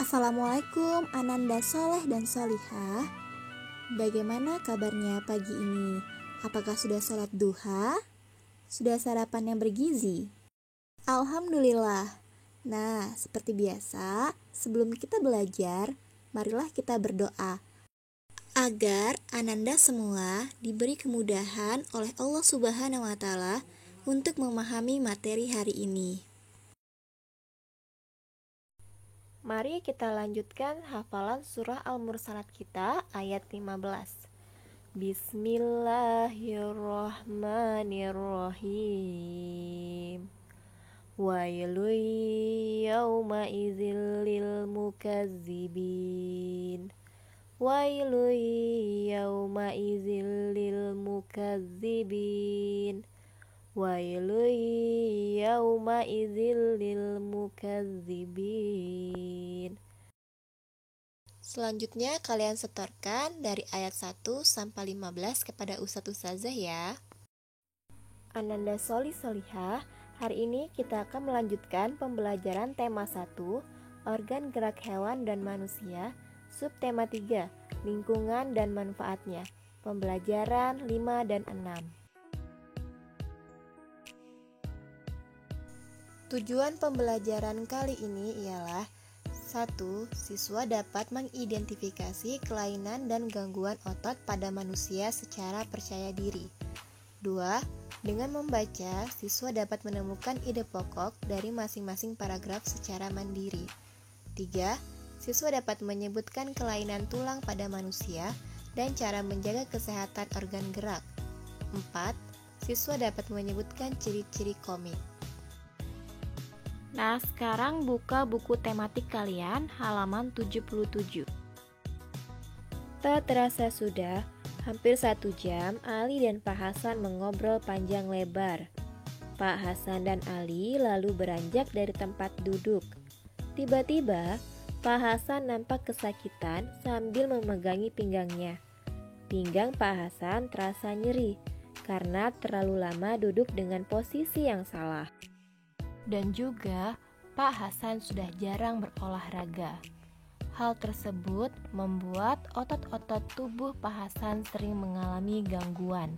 Assalamualaikum Ananda Soleh dan Solihah. Bagaimana kabarnya pagi ini? Apakah sudah sholat duha? Sudah sarapan yang bergizi? Alhamdulillah. Nah, seperti biasa, sebelum kita belajar, marilah kita berdoa agar Ananda semua diberi kemudahan oleh Allah Subhanahu wa Ta'ala untuk memahami materi hari ini. Mari kita lanjutkan hafalan surah Al-Mursalat kita ayat 15. Bismillahirrahmanirrahim. Wailun yawma idzil lil mukazzibin. Wailun yawma idzil lil mukazzibin. Wailun yawma idzil lil mukazzibin. Selanjutnya kalian setorkan dari ayat 1 sampai 15 kepada Ustadz Ustazah ya. Ananda Solihah, hari ini kita akan melanjutkan pembelajaran tema 1, organ gerak hewan dan manusia, subtema 3, lingkungan dan manfaatnya, pembelajaran 5 dan 6. Tujuan pembelajaran kali ini ialah 1. Siswa dapat mengidentifikasi kelainan dan gangguan otot pada manusia secara percaya diri. 2. Dengan membaca, siswa dapat menemukan ide pokok dari masing-masing paragraf secara mandiri. 3. Siswa dapat menyebutkan kelainan tulang pada manusia dan cara menjaga kesehatan organ gerak. 4. Siswa dapat menyebutkan ciri-ciri komik. Nah, sekarang buka buku tematik kalian halaman 77. Tak terasa sudah hampir 1 jam Ali dan Pak Hasan mengobrol panjang lebar. Pak Hasan dan Ali lalu beranjak dari tempat duduk. Tiba-tiba, Pak Hasan nampak kesakitan sambil memegangi pinggangnya. Pinggang Pak Hasan terasa nyeri karena terlalu lama duduk dengan posisi yang salah. Dan juga Pak Hasan sudah jarang berolahraga. Hal tersebut membuat otot-otot tubuh Pak Hasan sering mengalami gangguan.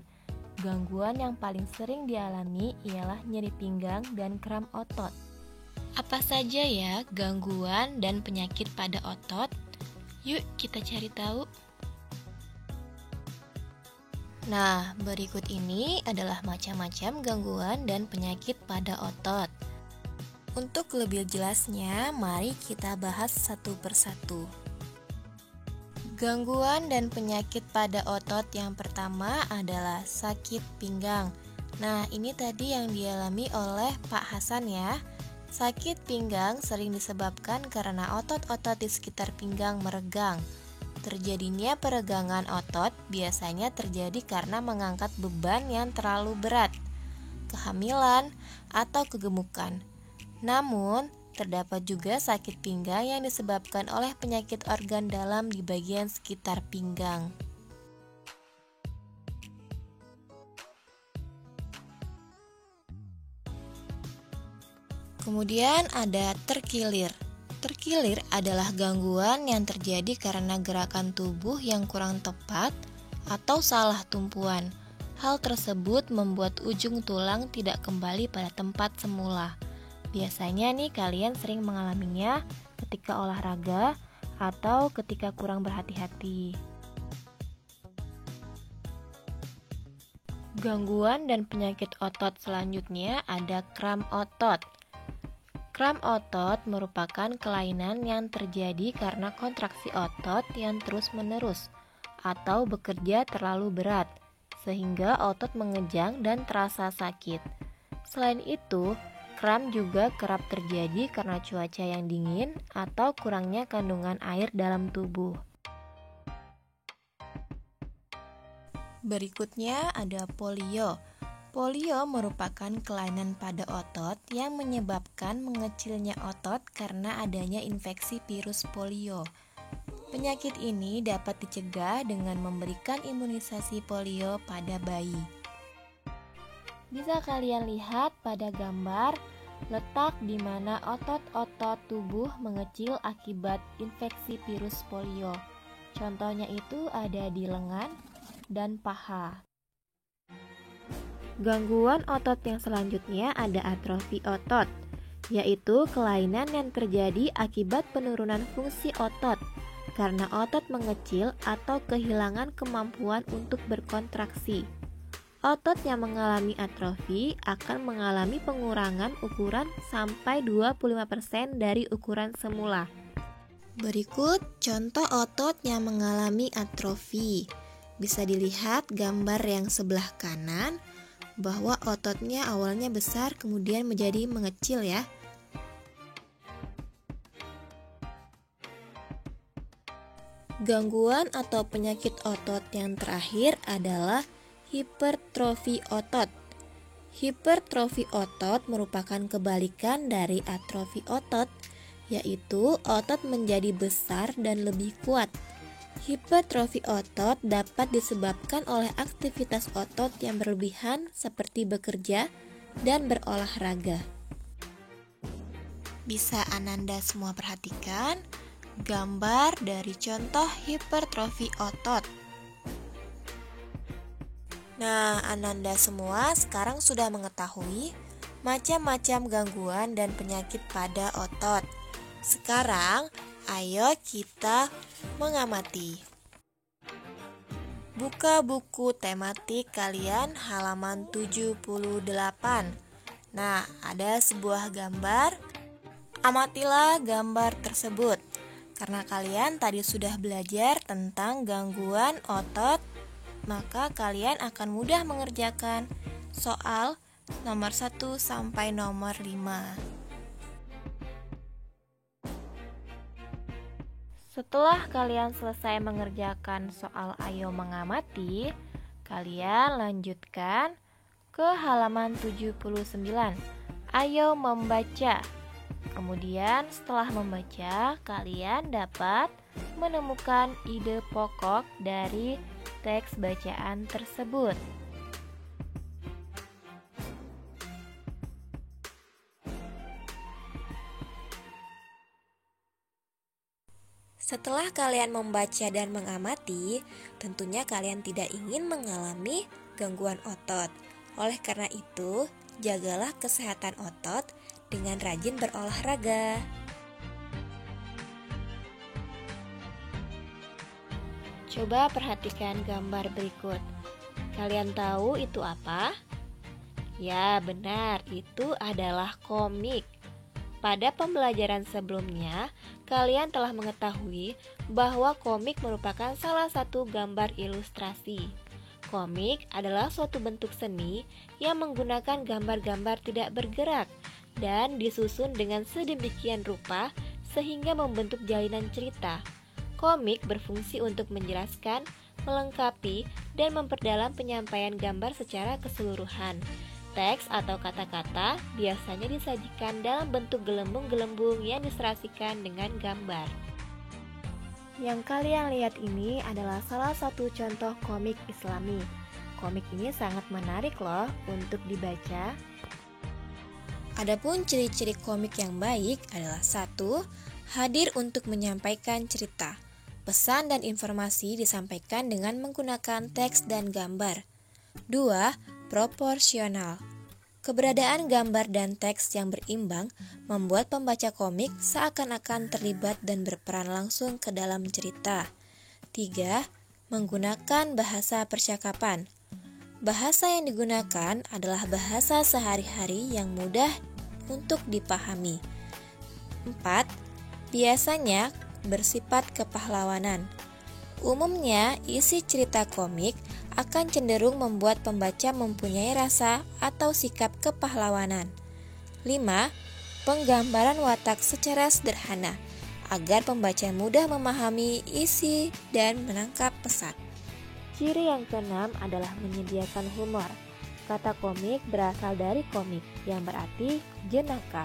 Gangguan yang paling sering dialami ialah nyeri pinggang dan kram otot. Apa saja ya gangguan dan penyakit pada otot? Yuk kita cari tahu. Nah, berikut ini adalah macam-macam gangguan dan penyakit pada otot. Untuk lebih jelasnya, mari kita bahas satu persatu. Gangguan dan penyakit pada otot yang pertama adalah sakit pinggang. Nah, ini tadi yang dialami oleh Pak Hasan ya. Sakit pinggang sering disebabkan karena otot-otot di sekitar pinggang meregang. Terjadinya peregangan otot biasanya terjadi karena mengangkat beban yang terlalu berat, kehamilan, atau kegemukan. Namun, terdapat juga sakit pinggang yang disebabkan oleh penyakit organ dalam di bagian sekitar pinggang. Kemudian ada terkilir. Terkilir adalah gangguan yang terjadi karena gerakan tubuh yang kurang tepat atau salah tumpuan. Hal tersebut membuat ujung tulang tidak kembali pada tempat semula. Biasanya nih kalian sering mengalaminya ketika olahraga atau ketika kurang berhati-hati. Gangguan dan penyakit otot selanjutnya ada kram otot. Kram otot merupakan kelainan yang terjadi karena kontraksi otot yang terus-menerus atau bekerja terlalu berat, sehingga otot mengejang dan terasa sakit. Selain itu, kram juga kerap terjadi karena cuaca yang dingin atau kurangnya kandungan air dalam tubuh. Berikutnya ada polio. Polio merupakan kelainan pada otot yang menyebabkan mengecilnya otot karena adanya infeksi virus polio. Penyakit ini dapat dicegah dengan memberikan imunisasi polio pada bayi. Bisa kalian lihat pada gambar letak di mana otot-otot tubuh mengecil akibat infeksi virus polio. Contohnya itu ada di lengan dan paha. Gangguan otot yang selanjutnya ada atrofi otot, yaitu kelainan yang terjadi akibat penurunan fungsi otot karena otot mengecil atau kehilangan kemampuan untuk berkontraksi. Otot yang mengalami atrofi akan mengalami pengurangan ukuran sampai 25% dari ukuran semula. Berikut contoh otot yang mengalami atrofi. Bisa dilihat gambar yang sebelah kanan bahwa ototnya awalnya besar kemudian menjadi mengecil ya. Gangguan atau penyakit otot yang terakhir adalah hipertrofi otot. Hipertrofi otot merupakan kebalikan dari atrofi otot, yaitu otot menjadi besar dan lebih kuat. Hipertrofi otot dapat disebabkan oleh aktivitas otot yang berlebihan seperti bekerja dan berolahraga. Bisa Ananda semua perhatikan gambar dari contoh hipertrofi otot. Nah, Ananda semua sekarang sudah mengetahui macam-macam gangguan dan penyakit pada otot. Sekarang, ayo kita mengamati. Buka buku tematik kalian halaman 78. Nah, ada sebuah gambar. Amatilah gambar tersebut. Karena kalian tadi sudah belajar tentang gangguan otot, maka kalian akan mudah mengerjakan soal nomor 1 sampai nomor 5. Setelah kalian selesai mengerjakan soal ayo mengamati, kalian lanjutkan ke halaman 79. Ayo membaca. Kemudian setelah membaca, kalian dapat menemukan ide pokok dari teks bacaan tersebut. Setelah kalian membaca dan mengamati, tentunya kalian tidak ingin mengalami gangguan otot. Oleh karena itu, jagalah kesehatan otot dengan rajin berolahraga. Coba perhatikan gambar berikut. Kalian tahu itu apa? Ya, benar, itu adalah komik. Pada pembelajaran sebelumnya, kalian telah mengetahui bahwa komik merupakan salah satu gambar ilustrasi. Komik adalah suatu bentuk seni yang menggunakan gambar-gambar tidak bergerak dan disusun dengan sedemikian rupa sehingga membentuk jalinan cerita. Komik berfungsi untuk menjelaskan, melengkapi, dan memperdalam penyampaian gambar secara keseluruhan. Teks atau kata-kata biasanya disajikan dalam bentuk gelembung-gelembung yang diserasikan dengan gambar. Yang kalian lihat ini adalah salah satu contoh komik Islami. Komik ini sangat menarik loh untuk dibaca. Adapun ciri-ciri komik yang baik adalah 1. Hadir untuk menyampaikan cerita. Pesan dan informasi disampaikan dengan menggunakan teks dan gambar. 2. Proporsional. Keberadaan gambar dan teks yang berimbang membuat pembaca komik seakan-akan terlibat dan berperan langsung ke dalam cerita. 3. Menggunakan bahasa percakapan. Bahasa yang digunakan adalah bahasa sehari-hari yang mudah untuk dipahami. 4. Biasanya bersifat kepahlawanan. Umumnya, isi cerita komik akan cenderung membuat pembaca mempunyai rasa atau sikap kepahlawanan. 5. Penggambaran watak secara sederhana agar pembaca mudah memahami isi dan menangkap pesan. Ciri yang keenam adalah menyediakan humor. Kata komik berasal dari komik, yang berarti jenaka.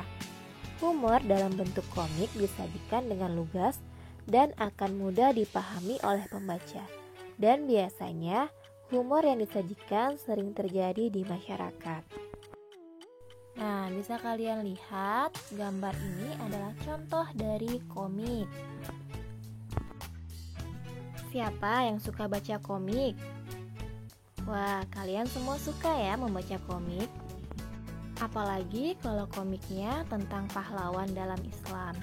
Humor dalam bentuk komik disajikan dengan lugas dan akan mudah dipahami oleh pembaca. Dan biasanya, humor yang disajikan sering terjadi di masyarakat. Nah, bisa kalian lihat gambar ini adalah contoh dari komik. Siapa yang suka baca komik? Wah, kalian semua suka ya membaca komik. Apalagi kalau komiknya tentang pahlawan dalam Islam.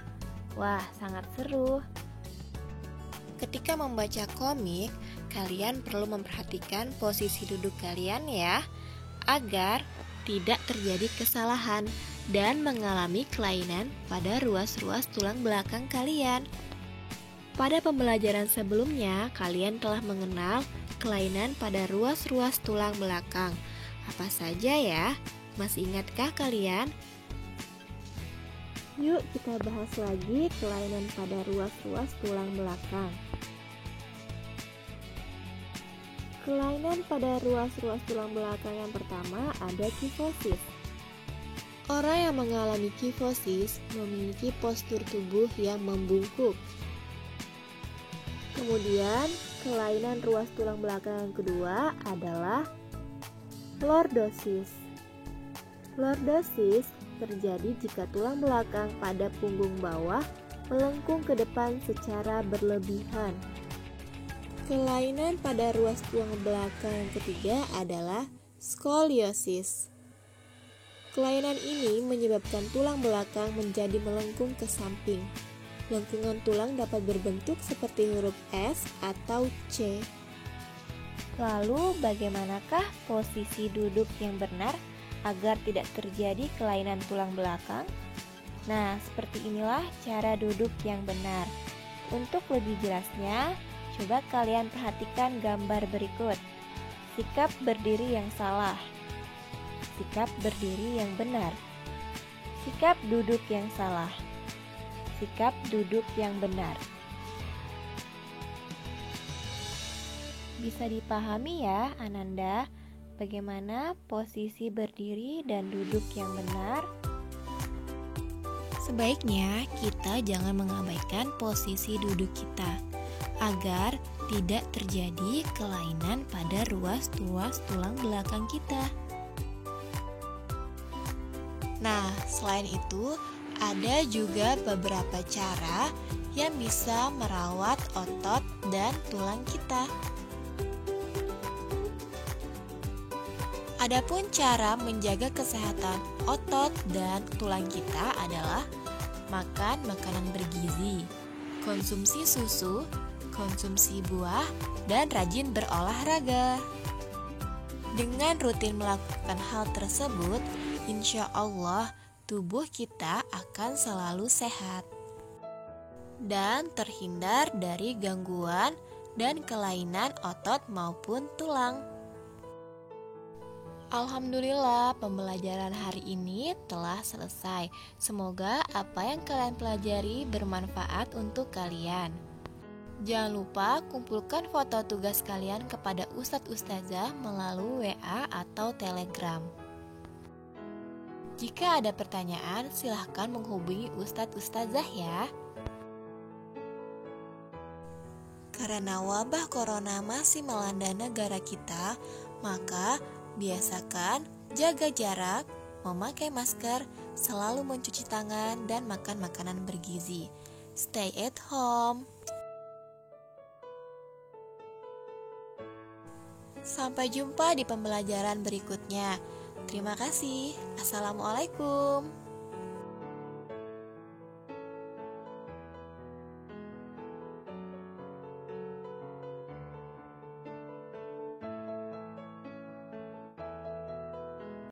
Wah, sangat seru. Ketika membaca komik, kalian perlu memperhatikan posisi duduk kalian ya, agar tidak terjadi kesalahan dan mengalami kelainan pada ruas-ruas tulang belakang kalian. Pada pembelajaran sebelumnya, kalian telah mengenal kelainan pada ruas-ruas tulang belakang. Apa saja ya? Masih ingatkah kalian? Yuk kita bahas lagi kelainan pada ruas-ruas tulang belakang. Kelainan pada ruas-ruas tulang belakang yang pertama ada kifosis. Orang yang mengalami kifosis memiliki postur tubuh yang membungkuk. Kemudian, kelainan ruas tulang belakang yang kedua adalah lordosis. Lordosis terjadi jika tulang belakang pada punggung bawah melengkung ke depan secara berlebihan. Kelainan pada ruas tulang belakang yang ketiga adalah skoliosis. Kelainan ini menyebabkan tulang belakang menjadi melengkung ke samping. Lengkungan tulang dapat berbentuk seperti huruf S atau C. Lalu, bagaimanakah posisi duduk yang benar agar tidak terjadi kelainan tulang belakang? Nah, seperti inilah cara duduk yang benar. Untuk lebih jelasnya, coba kalian perhatikan gambar berikut. Sikap berdiri yang salah, sikap berdiri yang benar, sikap duduk yang salah, sikap duduk yang benar. Bisa dipahami ya, Ananda, bagaimana posisi berdiri dan duduk yang benar? Sebaiknya kita jangan mengabaikan posisi duduk kita agar tidak terjadi kelainan pada ruas-ruas tulang belakang kita. Nah, selain itu, ada juga beberapa cara yang bisa merawat otot dan tulang kita. Adapun cara menjaga kesehatan otot dan tulang kita adalah makan makanan bergizi, konsumsi susu, konsumsi buah, dan rajin berolahraga. Dengan rutin melakukan hal tersebut, insya Allah tubuh kita akan selalu sehat dan terhindar dari gangguan dan kelainan otot maupun tulang. Alhamdulillah, pembelajaran hari ini telah selesai. Semoga apa yang kalian pelajari bermanfaat untuk kalian. Jangan lupa kumpulkan foto tugas kalian kepada Ustadz Ustazah melalui WA atau Telegram. Jika ada pertanyaan, silahkan menghubungi Ustadz Ustazah ya. Karena wabah corona masih melanda negara kita, maka biasakan jaga jarak, memakai masker, selalu mencuci tangan, dan makan makanan bergizi. Stay at home. Sampai jumpa di pembelajaran berikutnya. Terima kasih. Assalamualaikum.